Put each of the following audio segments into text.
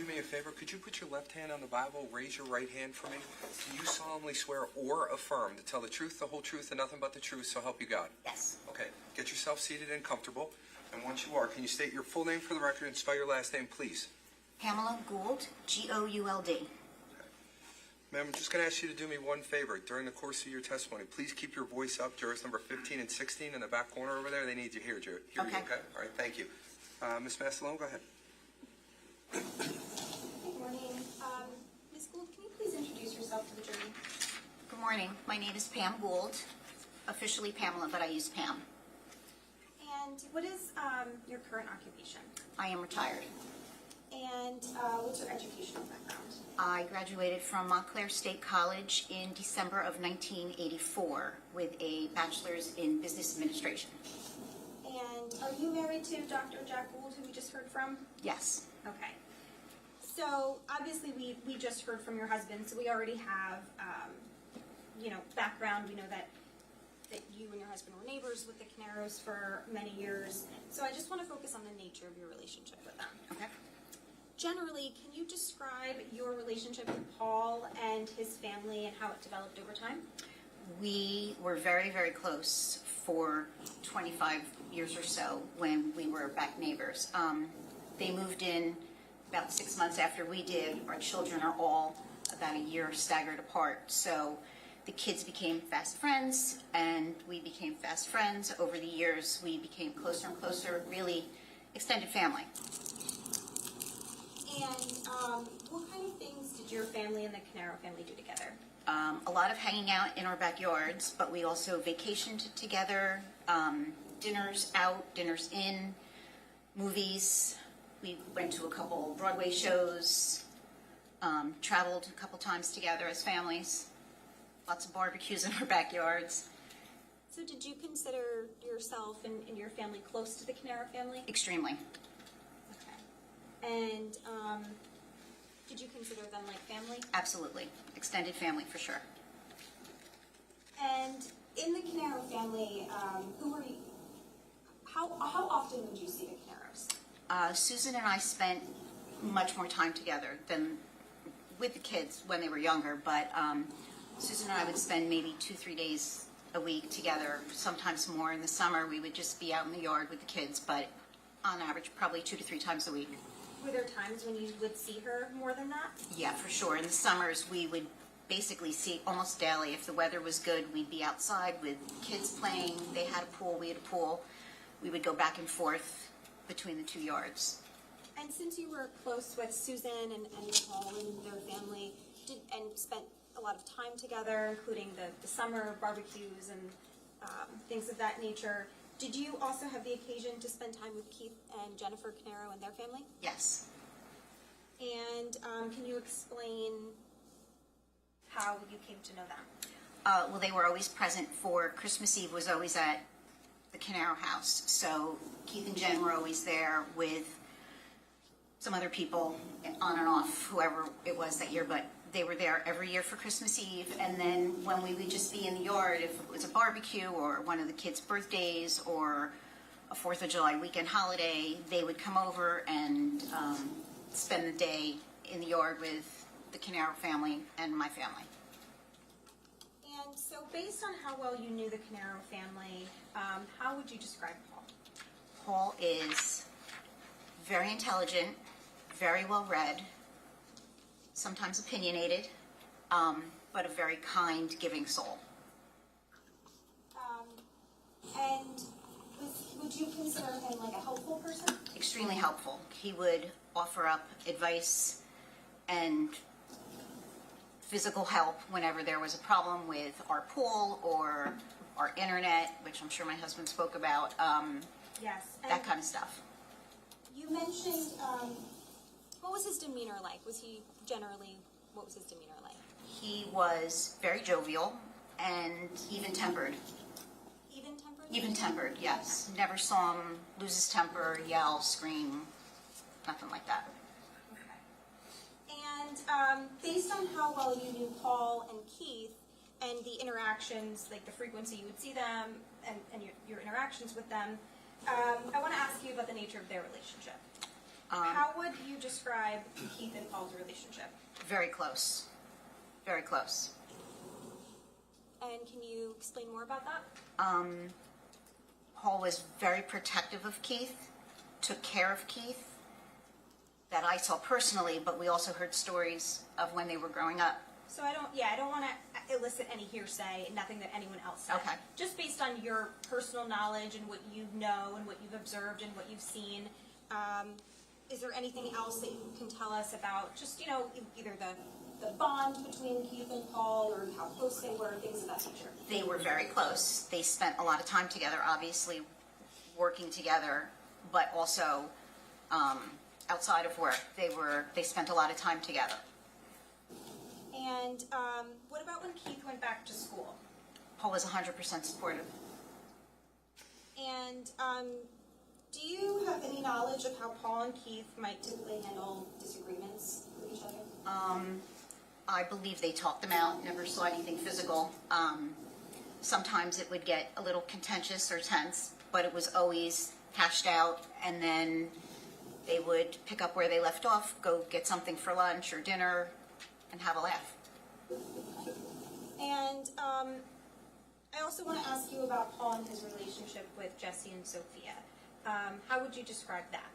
do me a favor? Could you put your left hand on the Bible, raise your right hand for me? Do you solemnly swear or affirm to tell the truth, the whole truth, and nothing but the truth, so help you God? Yes. Okay, get yourself seated and comfortable. And once you are, can you state your full name for the record and spell your last name, please? Pamela Gould, Gould. Ma'am, I'm just going to ask you to do me one favor. During the course of your testimony, please keep your voice up. Jurors number 15 and 16 in the back corner over there, they need to hear you. Okay. Okay? All right, thank you. Ms. Mastalone, go ahead. Good morning. Ms. Gould, can you please introduce yourself to the jury? Good morning. My name is Pam Gould, officially Pamela, but I use Pam. And what is your current occupation? I am retired. And what's your educational background? I graduated from Montclair State College in December of 1984 with a bachelor's in business administration. And are you married to Dr. Jack Gould, who we just heard from? Yes. Okay. So obviously we just heard from your husband, so we already have, background. We know that you and your husband were neighbors with the Caneiros for many years. So I just want to focus on the nature of your relationship with them. Okay. Generally, can you describe your relationship with Paul and his family and how it developed over time? We were very, very close for 25 years or so when we were back neighbors. They moved in about 6 months after we did. Our children are all about a year staggered apart. So the kids became fast friends, and we became fast friends. Over the years, we became closer and closer, really extended family. And what kind of things did your family and the Caneiro family do together? A lot of hanging out in our backyards, but we also vacationed together, dinners out, dinners in, movies. We went to a couple Broadway shows, traveled a couple times together as families, lots of barbecues in our backyards. So did you consider yourself and your family close to the Caneiro family? Extremely. Okay. And did you consider them like family? Absolutely. Extended family for sure. And in the Caneiro family, how often would you see the Caneiros? Susan and I spent much more time together than with the kids when they were younger, but Susan and I would spend maybe 2-3 days a week together, sometimes more. In the summer, we would just be out in the yard with the kids, but on average, probably 2 to 3 times a week. Were there times when you would see her more than that? Yeah, for sure. In the summers, we would basically see almost daily. If the weather was good, we'd be outside with kids playing. They had a pool, we had a pool. We would go back and forth between the 2 yards. And since you were close with Susan and Paul and their family, and spent a lot of time together, including the summer barbecues and things of that nature, did you also have the occasion to spend time with Keith and Jennifer Caneiro and their family? Yes. And can you explain how you came to know them? Well, they were always present for Christmas Eve, was always at the Caneiro house. So Keith and Jen were always there with some other people, on and off, whoever it was that year, but they were there every year for Christmas Eve. And then when we would just be in the yard, if it was a barbecue or one of the kids' birthdays or a 4th of July weekend holiday, they would come over and spend the day in the yard with the Caneiro family and my family. And so based on how well you knew the Caneiro family, how would you describe Paul? Paul is very intelligent, very well read, sometimes opinionated, but a very kind, giving soul. And would you consider him like a helpful person? Extremely helpful. He would offer up advice and physical help whenever there was a problem with our pool or our internet, which I'm sure my husband spoke about, Yes. that kind of stuff. You mentioned, what was his demeanor like? What was his demeanor like? He was very jovial and even-tempered. Even-tempered? Even-tempered, yes. Never saw him lose his temper, yell, scream, nothing like that. Okay. And based on how well you knew Paul and Keith and the interactions, like the frequency you would see them and your interactions with them, I want to ask you about the nature of their relationship. How would you describe Keith and Paul's relationship? Very close. Very close. And can you explain more about that? Paul was very protective of Keith, took care of Keith, that I saw personally, but we also heard stories of when they were growing up. So I don't want to elicit any hearsay, nothing that anyone else said. Okay. Just based on your personal knowledge and what you know and what you've observed and what you've seen, is there anything else that you can tell us about just, either the bond between Keith and Paul or how close they were, things of that nature? They were very close. They spent a lot of time together, obviously working together, but also outside of work. They spent a lot of time together. And what about when Keith went back to school? Paul was 100% supportive. And do you have any knowledge of how Paul and Keith might typically handle disagreements with each other? I believe they talked them out, never saw anything physical. Sometimes it would get a little contentious or tense, but it was always hashed out, and then they would pick up where they left off, go get something for lunch or dinner, and have a laugh. And I also want to ask you about Paul and his relationship with Jesse and Sophia. How would you describe that?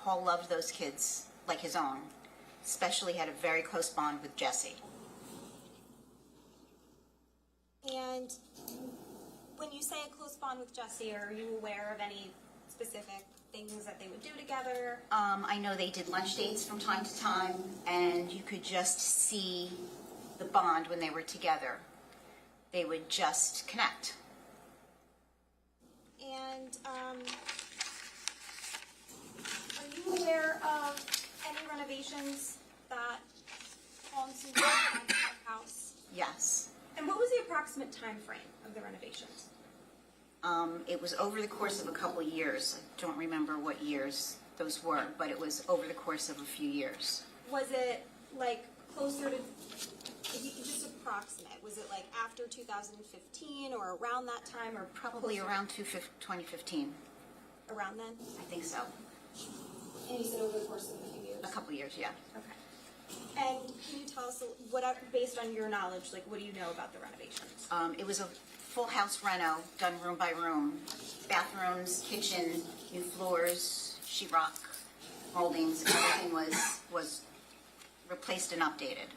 Paul loved those kids like his own, especially had a very close bond with Jesse. And when you say a close bond with Jesse, are you aware of any specific things that they would do together? I know they did lunch dates from time to time, and you could just see the bond when they were together. They would just connect. And are you aware of any renovations that Paul and Susan had in their house? Yes. And what was the approximate time frame of the renovations? It was over the course of a couple of years. I don't remember what years those were, but it was over the course of a few years. Was it like closer to, just approximate, was it like after 2015 or around that time or Probably closer? around 2015. Around then? I think so. And you said over the course of a few years? A couple of years, yeah. Okay. And can you tell us, based on your knowledge, like what do you know about the renovations? It was a full house reno, done room by room. Bathrooms, kitchen, new floors, sheetrock, moldings, everything was replaced and updated.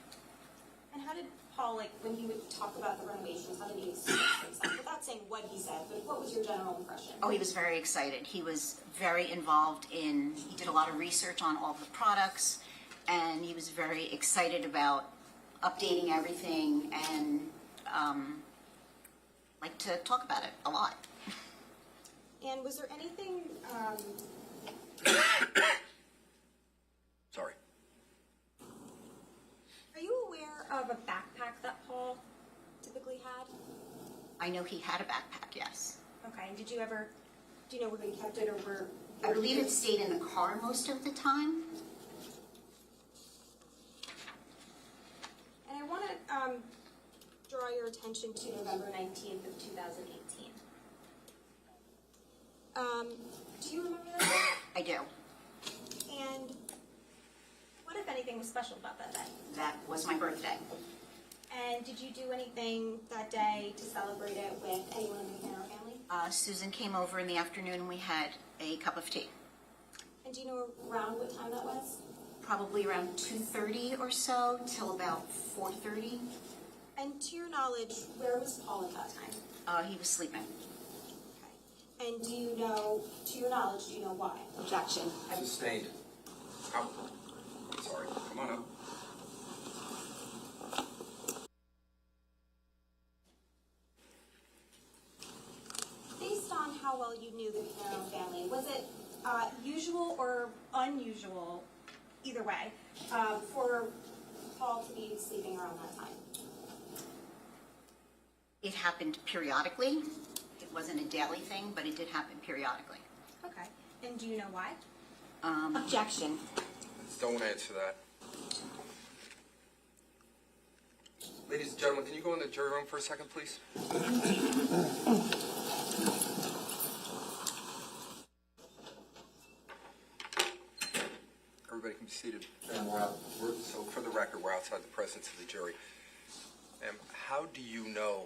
And how did Paul, like when he would talk about the renovations, how did he express himself? Without saying what he said, but what was your general impression? Oh, he was very excited. He was very involved he did a lot of research on all the products, and he was very excited about updating everything and like to talk about it a lot. And was there anything, Sorry. are you aware of a backpack that Paul typically had? I know he had a backpack, yes. Okay, and do you know where he kept it or where? I believe it stayed in the car most of the time. And I want to draw your attention to November 19th of 2018. Do you remember that? I do. And what, if anything, was special about that day? That was my birthday. And did you do anything that day to celebrate it with anyone in the Caneiro family? Susan came over in the afternoon and we had a cup of tea. And do you know around what time that was? Probably around 2:30 or so till about 4:30. And to your knowledge, where was Paul at that time? He was sleeping. Okay. And do you know, to your knowledge, do you know why? Objection. Sustained. Out. Sorry. Come on up. Based on how well you knew the Caneiro family, was it usual or unusual, either way, for Paul to be sleeping around that time? It happened periodically. It wasn't a daily thing, but it did happen periodically. Okay. And do you know why? Objection. Don't answer that. Ladies and gentlemen, can you go in the jury room for a second, please? Everybody can be seated. And so for the record, we're outside the presence of the jury. How do you know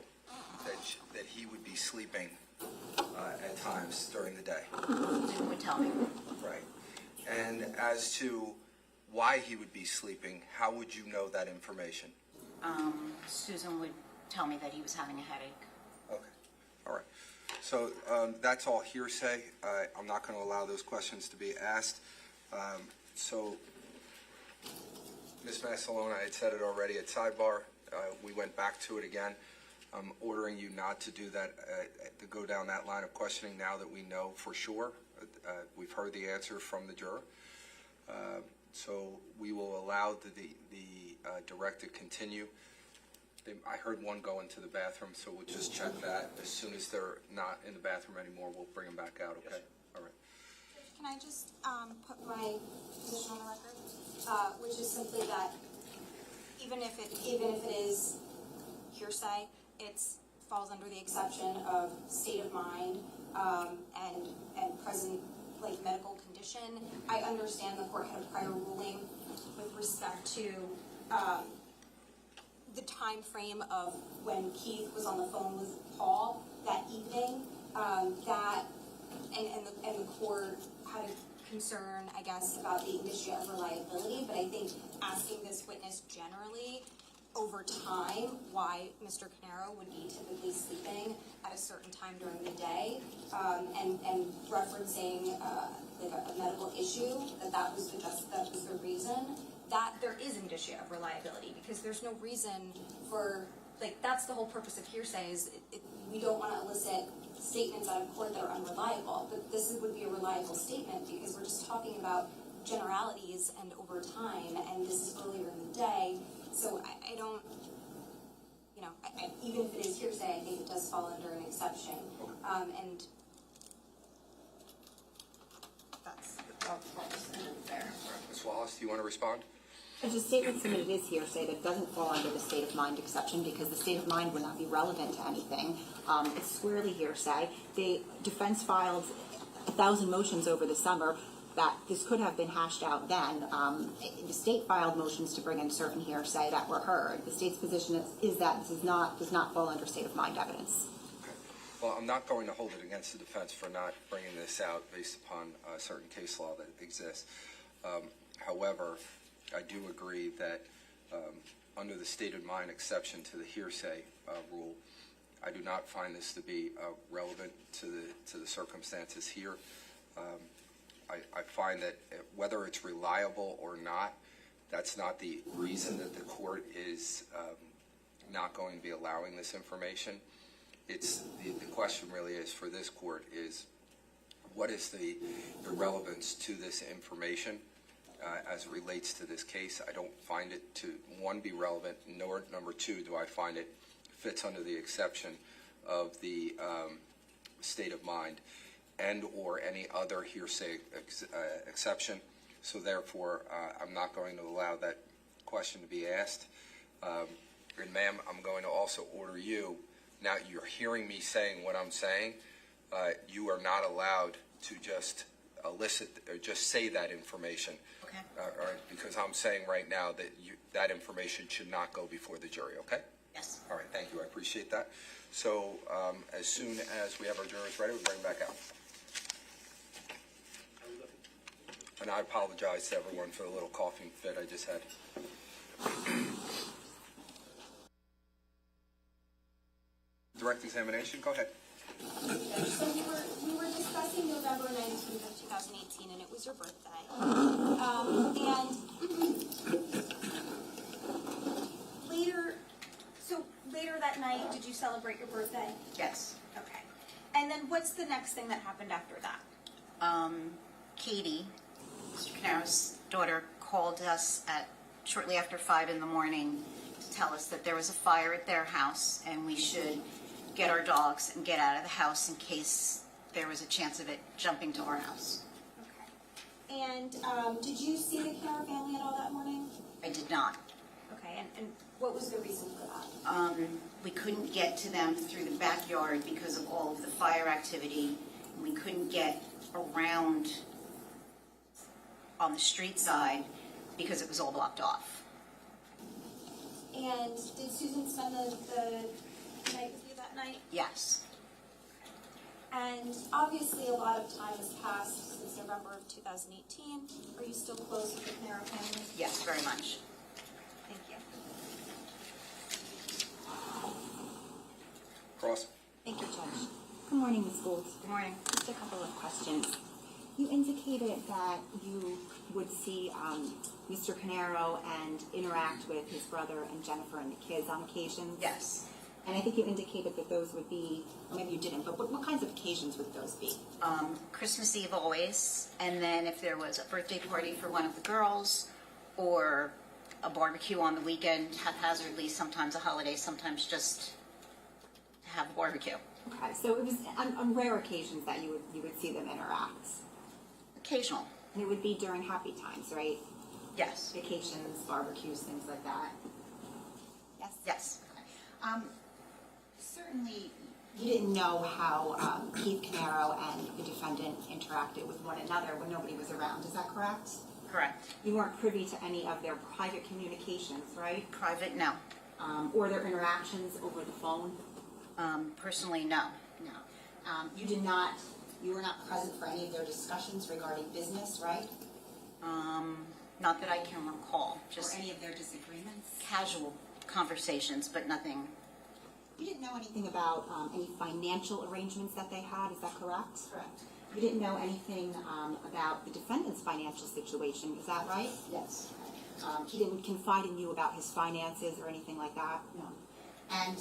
that he would be sleeping at times during the day? Susan would tell me. Right. And as to why he would be sleeping, how would you know that information? Susan would tell me that he was having a headache. Okay. All right. So that's all hearsay. I'm not going to allow those questions to be asked. So, Ms. Masalona, I had said it already at sidebar. We went back to it again. I'm ordering you not to do that, to go down that line of questioning now that we know for sure. We've heard the answer from the juror. So we will allow the direct to continue. I heard one go into the bathroom, so we'll just check that. As soon as they're not in the bathroom anymore, we'll bring them back out, okay? Yes. All right. Can I just put my position on the record, which is simply that even if it is hearsay, it falls under the exception of state of mind and present medical condition. I understand the court had a prior ruling with respect to the time frame of when Keith was on the phone with Paul that evening. And the court had a concern, I guess, about the issue of reliability. But I think asking this witness generally over time why Mr. Caneiro would be typically sleeping at a certain time during the day, and referencing a medical issue, that was the reason, that there is an issue of reliability, because there's no reason for, that's the whole purpose of hearsay, is we don't want to elicit statements out of court that are unreliable, but this would be a reliable statement because we're just talking about generalities and over time, and this is earlier in the day. So I don't, even if it is hearsay, I think it does fall under an exception. And that's there. Ms. Wallace, do you want to respond? If the statement submitted is hearsay, that doesn't fall under the state of mind exception because the state of mind would not be relevant to anything. It's squarely hearsay. The defense filed 1,000 motions over the summer that this could have been hashed out then. The state filed motions to bring in certain hearsay that were heard. The state's position is that this does not fall under state of mind evidence. Okay. Well, I'm not going to hold it against the defense for not bringing this out based upon certain case law that exists. However, I do agree that under the state of mind exception to the hearsay rule, I do not find this to be relevant to the circumstances here. I find that whether it's reliable or not, that's not the reason that the court is not going to be allowing this information. It's the question really is for this court is what is the relevance to this information as it relates to this case. I don't find it to, one, be relevant, nor, number two, do I find it fits under the exception of the state of mind and or any other hearsay exception. So therefore, I'm not going to allow that question to be asked. And ma'am, I'm going to also order you, now you're hearing me saying what I'm saying, you are not allowed to just elicit or just say that information. Okay. All right, because I'm saying right now that that information should not go before the jury, okay? Yes. All right, thank you, I appreciate that. So as soon as we have our jurors ready, we'll bring them back out. And I apologize to everyone for the little coughing fit I just had. Direct examination, go ahead. So we were discussing November 19th of 2018, and it was your birthday. Later that night, did you celebrate your birthday? Yes. Okay. And then what's the next thing that happened after that? Katie, Mr. Caneiro's daughter, called us at shortly after 5 in the morning to tell us that there was a fire at their house and we should get our dogs and get out of the house in case there was a chance of it jumping to our house. Okay. And did you see the Caneiro family at all that morning? I did not. Okay. And what was the reason for that? We couldn't get to them through the backyard because of all of the fire activity. We couldn't get around on the street side because it was all blocked off. And did Susan spend the night with you that night? Yes. And obviously a lot of time has passed since November of 2018. Are you still close with the Caneiro family? Yes, very much. Thank you. Cross? Thank you, Judge. Good morning, Ms. Gould. Good morning. Just a couple of questions. You indicated that you would see Mr. Caneiro and interact with his brother and Jennifer and the kids on occasions? Yes. And I think you indicated that those would be, or maybe you didn't, but what kinds of occasions would those be? Christmas Eve always, and then if there was a birthday party for one of the girls, or a barbecue on the weekend, haphazardly, sometimes a holiday, sometimes just to have a barbecue. Okay, so it was on rare occasions that you would see them interact. Occasional. And it would be during happy times, right? Yes. Vacations, barbecues, things like that. Yes? Yes. Certainly, you didn't know how Keith Caneiro and the defendant interacted with one another when nobody was around. Is that correct? Correct. You weren't privy to any of their private communications, right? Private, no. Or their interactions over the phone? Personally, no. No. You were not present for any of their discussions regarding business, right? Not that I can recall. Or Just any of their disagreements? casual conversations, but nothing. You didn't know anything about any financial arrangements that they had, is that correct? Correct. You didn't know anything about the defendant's financial situation, is that right? Yes. He didn't confide in you about his finances or anything like that? No. And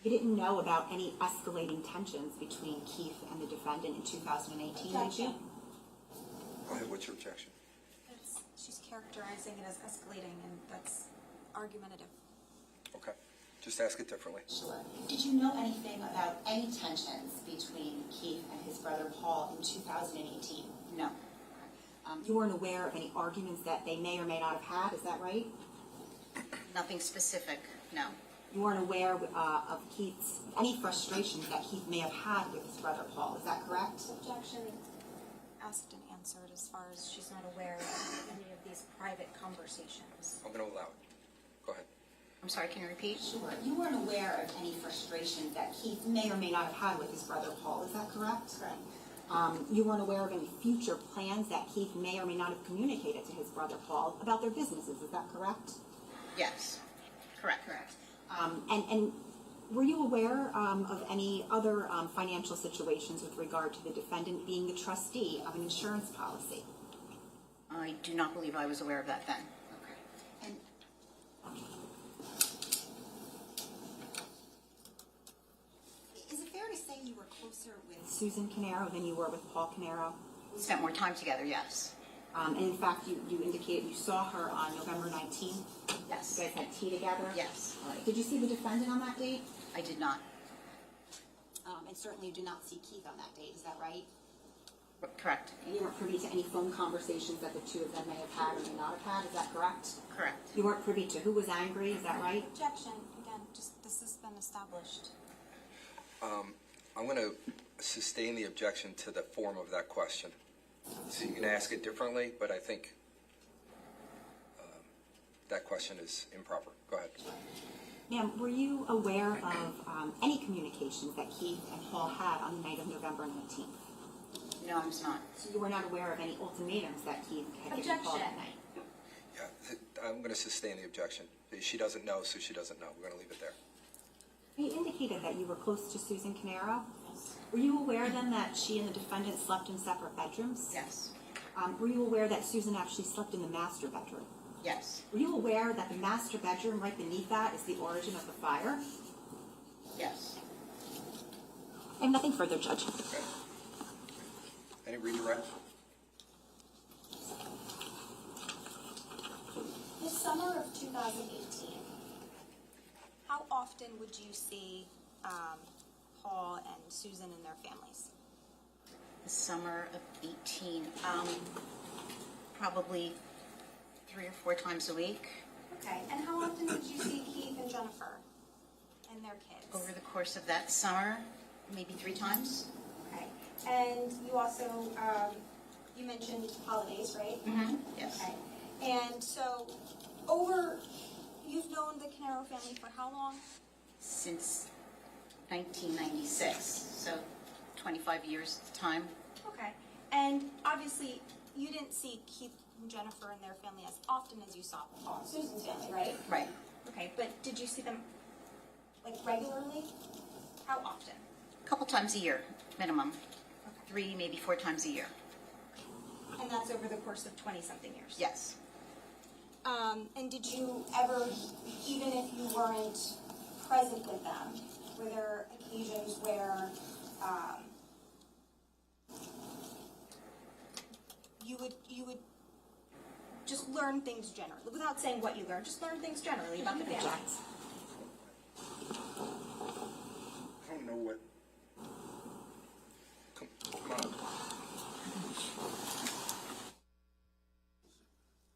you didn't know about any escalating tensions between Keith and the defendant in 2018, did you? Objection. Go ahead, what's your objection? She's characterizing it as escalating, and that's argumentative. Okay, just ask it differently. Sure. Did you know anything about any tensions between Keith and his brother Paul in 2018? No. You weren't aware of any arguments that they may or may not have had, is that right? Nothing specific, no. You weren't aware of any frustrations that Keith may have had with his brother Paul, is that correct? Objection asked and answered as far as she's not aware of any of these private conversations. I'm going to allow it. Go ahead. I'm sorry, can you repeat? Sure. You weren't aware of any frustrations that Keith may or may not have had with his brother Paul, is that correct? Correct. You weren't aware of any future plans that Keith may or may not have communicated to his brother Paul about their businesses, is that correct? Yes. Correct. Correct. And were you aware of any other financial situations with regard to the defendant being the trustee of an insurance policy? I do not believe I was aware of that then. Okay. And is it fair to say you were closer with Susan Caneiro than you were with Paul Caneiro? We spent more time together, yes. And in fact, you indicated you saw her on November 19th. Yes. You guys had tea together? Yes. All right. Did you see the defendant on that date? I did not. And certainly you did not see Keith on that date, is that right? Correct. And you weren't privy to any phone conversations that the two of them may have had or may not have had, is that correct? Correct. You weren't privy to who was angry, is that right? Objection. Again, just this has been established. I'm going to sustain the objection to the form of that question. So you can ask it differently, but I think that question is improper. Go ahead. Ma'am, were you aware of any communications that Keith and Paul had on the night of November 19th? No, I was not. So you were not aware of any ultimatums that Keith had given Paul that Objection. night? Yeah, I'm going to sustain the objection. She doesn't know, so she doesn't know. We're going to leave it there. You indicated that you were close to Susan Caneiro. Were you aware then that she and the defendant slept in separate bedrooms? Yes. Were you aware that Susan actually slept in the master bedroom? Yes. Were you aware that the master bedroom right beneath that is the origin of the fire? Yes. I have nothing further, Judge. Okay. Any redirect? The summer of 2018, how often would you see Paul and Susan and their families? The summer of 18, probably 3 or 4 times a week. Okay, and how often would you see Keith and Jennifer and their kids? Over the course of that summer, maybe 3 times. Okay, and you also you mentioned holidays, right? Yes. Okay. And so, you've known the Caneiro family for how long? Since 1996, so 25 years at the time. Okay. And obviously, you didn't see Keith and Jennifer and their family as often as you saw Paul and Susan's family, right? Right. Okay, but did you see them, like, regularly? How often? A couple times a year, minimum. Okay. 3, maybe 4 times a year. And that's over the course of 20-something years? Yes. And did you ever, even if you weren't present with them, were there occasions where you would just learn things generally, without saying what you learned, just learn things generally about the family? Object. I don't know what. Come on.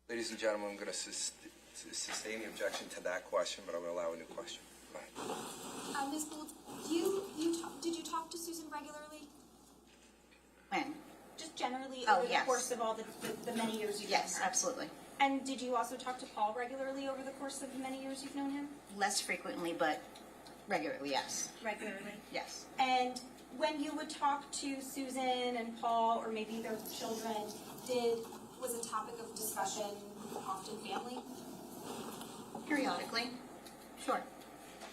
Ladies and gentlemen, I'm going to sustain the objection to that question, but I'm going to allow a new question. Go ahead. Ms. Gould, did you talk to Susan regularly? When? Just generally Oh, over the yes. course of all the many years you've known Yes, her? absolutely. And did you also talk to Paul regularly over the course of the many years you've known him? Less frequently, but regularly, yes. Regularly. Yes. And when you would talk to Susan and Paul, or maybe their children, was a topic of discussion often family? Periodically. Sure.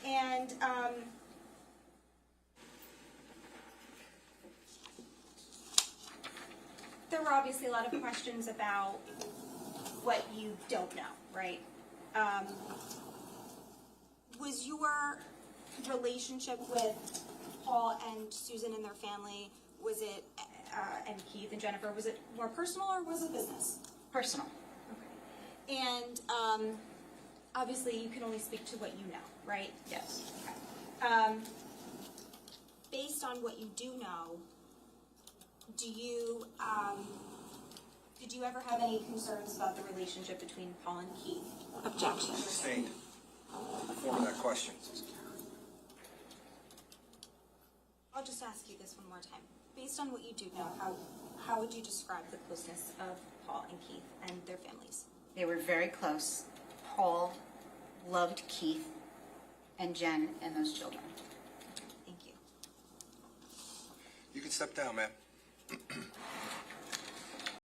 And there were obviously a lot of questions about what you don't know, right? Was your relationship with Paul and Susan and their family, and Keith and Jennifer, was it more personal or was it business? Personal. Okay. And obviously you can only speak to what you know, right? Yes. Based on what you do know, did you ever have any concerns about the relationship between Paul and Keith? Objection. Sustained. Before that question. I'll just ask you this one more time. Based on what you do know, how would you describe the closeness of Paul and Keith and their families? They were very close. Paul loved Keith and Jen and those children. Thank you. You can step down, ma'am.